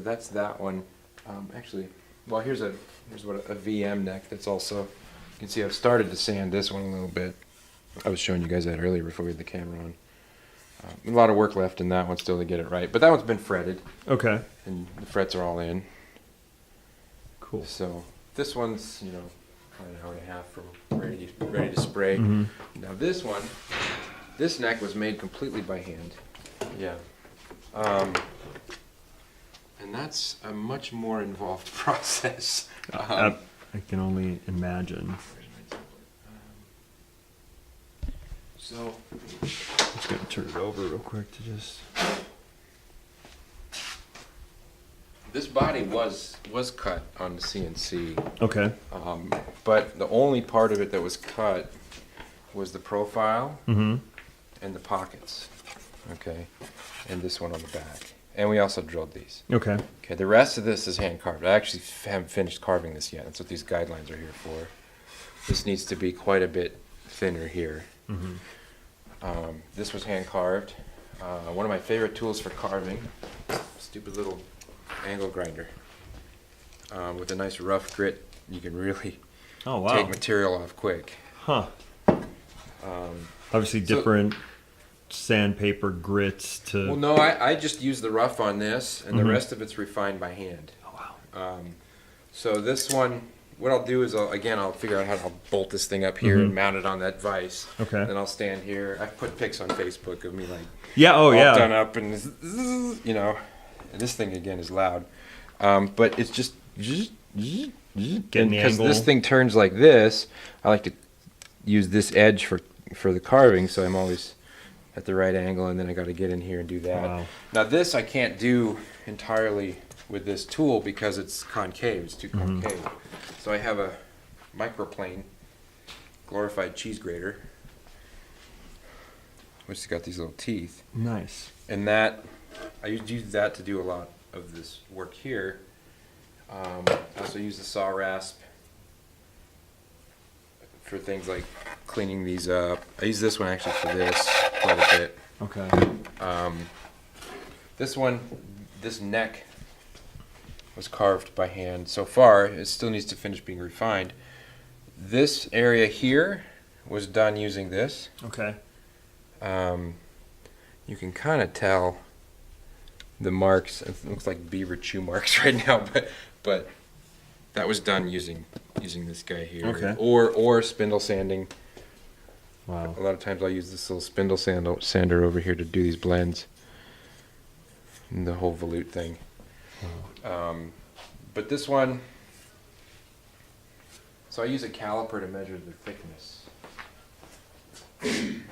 that's that one. Actually, well, here's what a VM neck. That's also. You can see I've started to sand this one a little bit. I was showing you guys that earlier before we had the camera on. A lot of work left in that one still to get it right, but that one's been fretted. Okay. And the frets are all in. Cool. So this one's, probably an hour and a half from ready to spray. Mm-hmm. Now this neck was made completely by hand. Yeah. And that's a much more involved process. I can only imagine. So I'm just going to turn it over real quick to just... this body was cut on the CNC. Okay. But the only part of it that was cut was the profile Mm-hmm. and the pockets. Okay. And this one on the back. And we also drilled these. Okay. Okay, the rest of this is hand carved. I actually haven't finished carving this yet. That's what these guidelines are here for. This needs to be quite a bit thinner here. Mm-hmm. This was hand carved. One of my favorite tools for carving, stupid little angle grinder. With a nice rough grit, you can really Oh, wow. take material off quick. Huh. Obviously different sandpaper grits to... Well, no, I just use the rough on this, and the Mhm. rest of it's refined by hand. Oh, wow. So this one, what I'll do is, I'll figure out how to bolt this thing up here and mount it on that vise. Okay. Then I'll stand here. I've put pics on Facebook of me Yeah, oh, all yeah. done up, and and this thing again is loud. But it's just Getting the because angle. this thing turns like this. I like to use this edge for the carving, so I'm always at the right angle, and then I got to get in here and do that. Wow. Now this I can't do entirely with this tool because it's concave. It's too concave. So I have a microplane glorified cheese grater, which has got these little teeth, Nice. and that I use that to do a lot of this work here. I also use the saw rasp for things like cleaning these up. I use this one actually for this quite a bit. Okay. This neck was carved by hand. So far, it still needs to finish being refined. This area here was done using this. Okay. You can kind of tell the marks. It looks like beaver chew marks right now, but that was done using this guy here. Okay. Or spindle sanding. Wow. A lot of times I'll use this little spindle sander over here to do these blends. And the whole volute thing. But this one, so I use a caliper to measure the thickness. And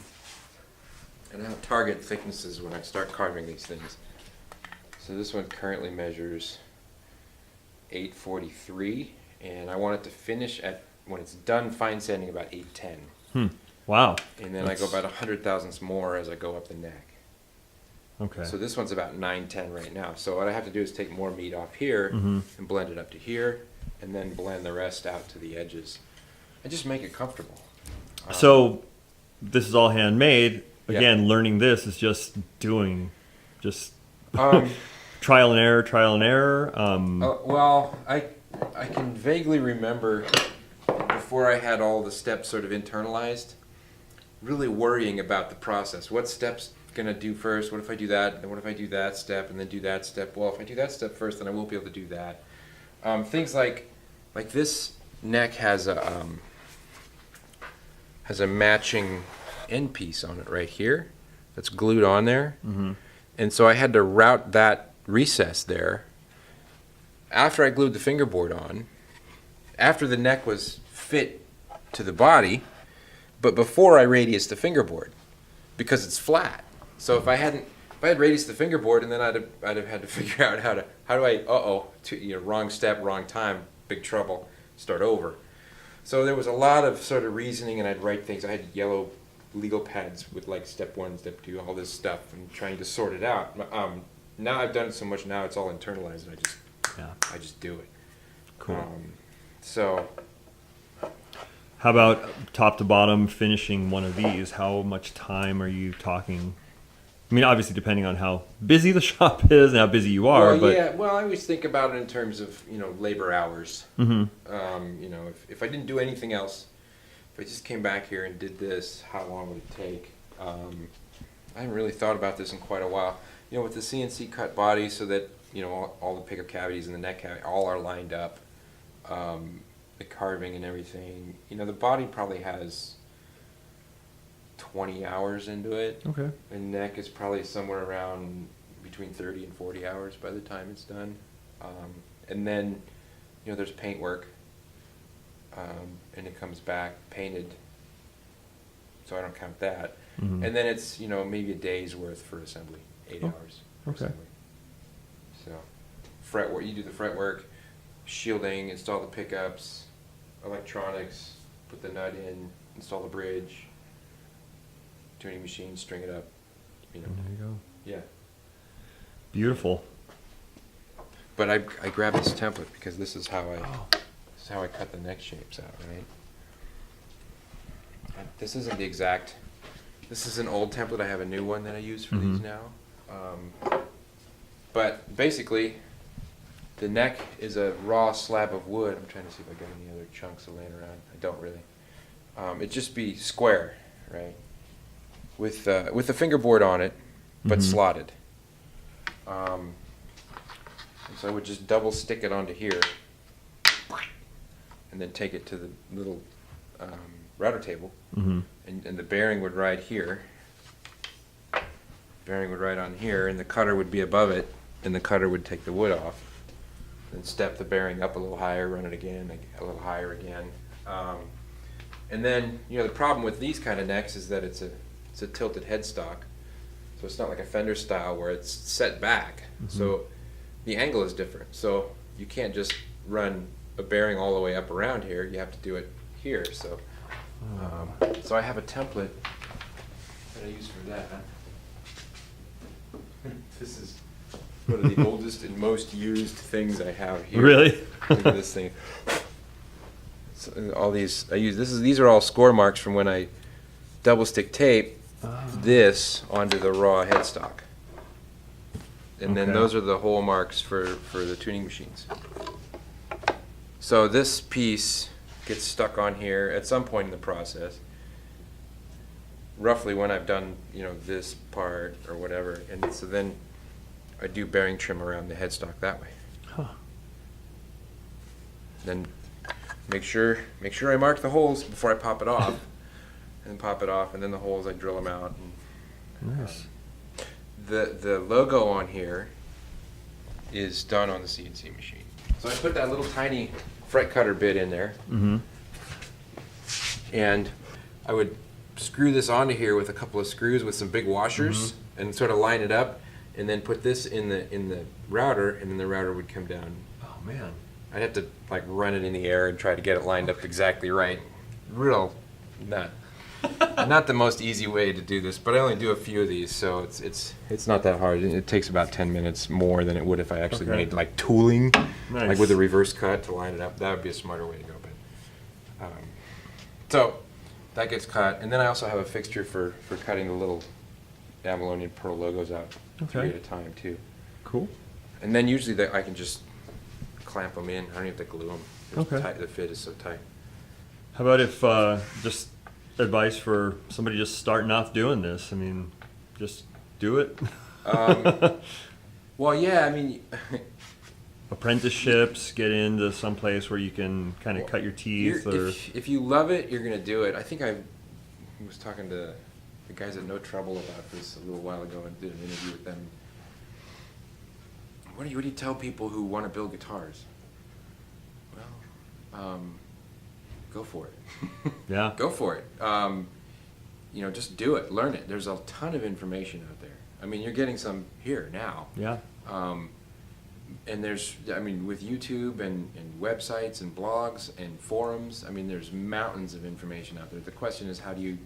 I have target thicknesses when I start carving these things. So this one currently measures 843, and I want it to finish at, when it's done fine sanding, about 810. Wow. And then I go about 100 thousandths more as I go up the neck. Okay. So this one's about 910 right now. So what I have to do is take more meat off here Mhm. and blend it up to here, and then blend the rest out to the edges, and just make it comfortable. So this is all handmade. Yeah. Again, learning this is just doing, Um, trial and error. well, I can vaguely remember before I had all the steps sort of internalized, really worrying about the process. What steps gonna do first? What if I do that? And what if I do that step and then do that step? Well, if I do that step first, then I won't be able to do that. Things like this neck has a matching end piece on it right here that's glued on there. And so I had to route that recess there after I glued the fingerboard on, after the neck was fit to the body, but before I radiused the fingerboard, because it's flat. So if I had radiused the fingerboard, and then I'd have had to figure out how do I wrong step, wrong time, big trouble, start over. So there was a lot of sort of reasoning, and I'd write things. I had yellow legal pads with like step 1, step 2, all this stuff, and trying to sort it out. Now I've done it so much, now it's all internalized, and I just do it. Cool. So How about top to bottom finishing one of these? How much time are you talking? I mean, obviously, depending on how busy the shop is and how busy you are. Well, but yeah. Well, I always think about it in terms of labor hours. Mhm. If I didn't do anything else, if I just came back here and did this, how long would it take? I haven't really thought about this in quite a while. With the CNC cut body, so that all the pickup cavities and the neck cavity all are lined up, the carving and everything. The body probably has 20 hours into it. Okay. And neck is probably somewhere around between 30 and 40 hours by the time it's done. And then, there's paint work, and it comes back painted, so I don't count that. Mhm. And then it's, maybe a day's worth for assembly, 8 Oh, hours for okay. assembly. So, fret work, you do the fret work, shielding, install the pickups, electronics, put the nut in, install the bridge, tuning machine, string it up, There you go. yeah. Beautiful. But I grabbed this template because this is how I cut the neck shapes out, right? This isn't the exact. This is an old template. I have a new one that I use for these Mhm. now. But basically, the neck is a raw slab of wood. I'm trying to see if I got any other chunks laying around. I don't really. It'd just be square, right? With the fingerboard on it, but Mhm. slotted. And so I would just double stick it onto here, and then take it to the little router table, Mhm. and the bearing would ride here. Bearing would ride on here, and the cutter would be above it, and the cutter would take the wood off. Then step the bearing up a little higher, run it again, a little higher again. And then, the problem with these kind of necks is that it's a tilted headstock. So it's not like a Fender style where it's set back. So the angle is different. So you can't just run a bearing all the way up around here. You have to do it here. So so I have a template that I use for that. This is one of the oldest and most used things I have here. Really? Look at this thing. So all these these are all score marks from when I double stick tape this onto the raw headstock. And then Okay. those are the hole marks for the tuning machines. So this piece gets stuck on here at some point in the process, roughly when I've done, this part or whatever. And so then I do bearing trim around the headstock that way. Huh. Then make sure I mark the holes before I pop it off, and pop it off, and then the holes I drill them out. And, Nice. the logo on here is done on the CNC machine. So I put that little tiny fret cutter bit in there, Mhm. and I would screw this onto here with a couple of screws with some big washers, and sort of line it up, and then put this in the router, and then the router would come down. Oh man. I'd have to run it in the air and try to get it lined up exactly right. Real not the most easy way to do this, but I only do a few of these, so it's not that hard. It takes about 10 minutes more than it would if I actually Okay. made tooling, Nice. with a reverse cut to line it up. That would be a smarter way to go. But so that gets cut, and then I also have a fixture for cutting the little Avalonian Pearl logos out 3 Okay. at a time too. Cool. And then usually I can just clamp them in. I don't even have to glue them. Okay. The fit is so tight. How about if just advice for somebody just starting off doing this? I mean, just do it. Well, yeah, I mean, Apprenticeships, get into some place where you can kind of cut your teeth, or if you love it, you're gonna do it. I think I was talking to the guys at No Trouble about this a little while ago and did an interview with them. What do you tell people who want to build guitars? Well, go for it. yeah. Go for it. Just do it. Learn it. There's a ton of information out there. I mean, you're getting some here now. Yeah. And with YouTube and websites and blogs and forums, there's mountains of information out there. The question is, how do you,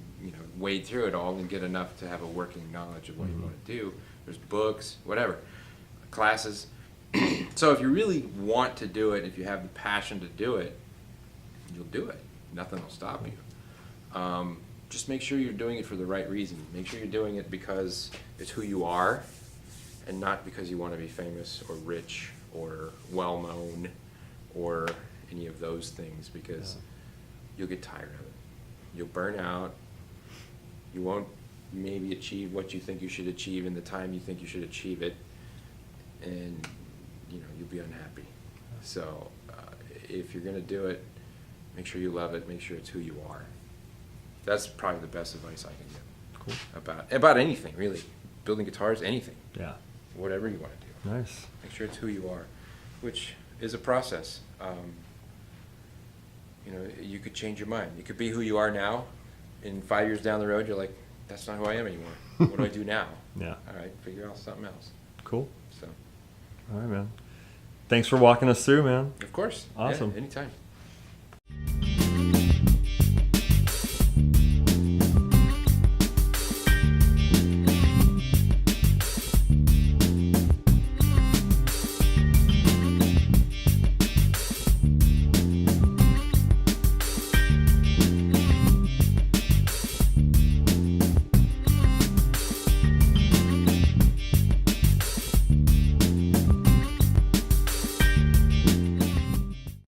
wade through it all and get enough to have a working knowledge of what you want to do? There's books, whatever, classes. So if you really want to do it, if you have the passion to do it, you'll do it. Nothing will stop you. just make sure you're doing it for the right reason. Make sure you're doing it because it's who you are, and not because you want to be famous or rich or well-known or any of those things, because you'll get tired of it. You'll burn out. You won't maybe achieve what you think you should achieve in the time you think you should achieve it, and you'll be unhappy. So if you're going to do it, make sure you love it. Make sure it's who you are. That's probably the best advice I can give. Cool. About anything, really. Building guitars, anything. Yeah. Whatever you want to do. Nice. Make sure it's who you are, which is a process. You could change your mind. You could be who you are now. In 5 years down the road, you're like, that's not who I am anymore. What do I do now? Yeah. All right, figure out something else. Cool. So, All right, man. Thanks for walking us through, man. of course. Awesome. Yeah, anytime.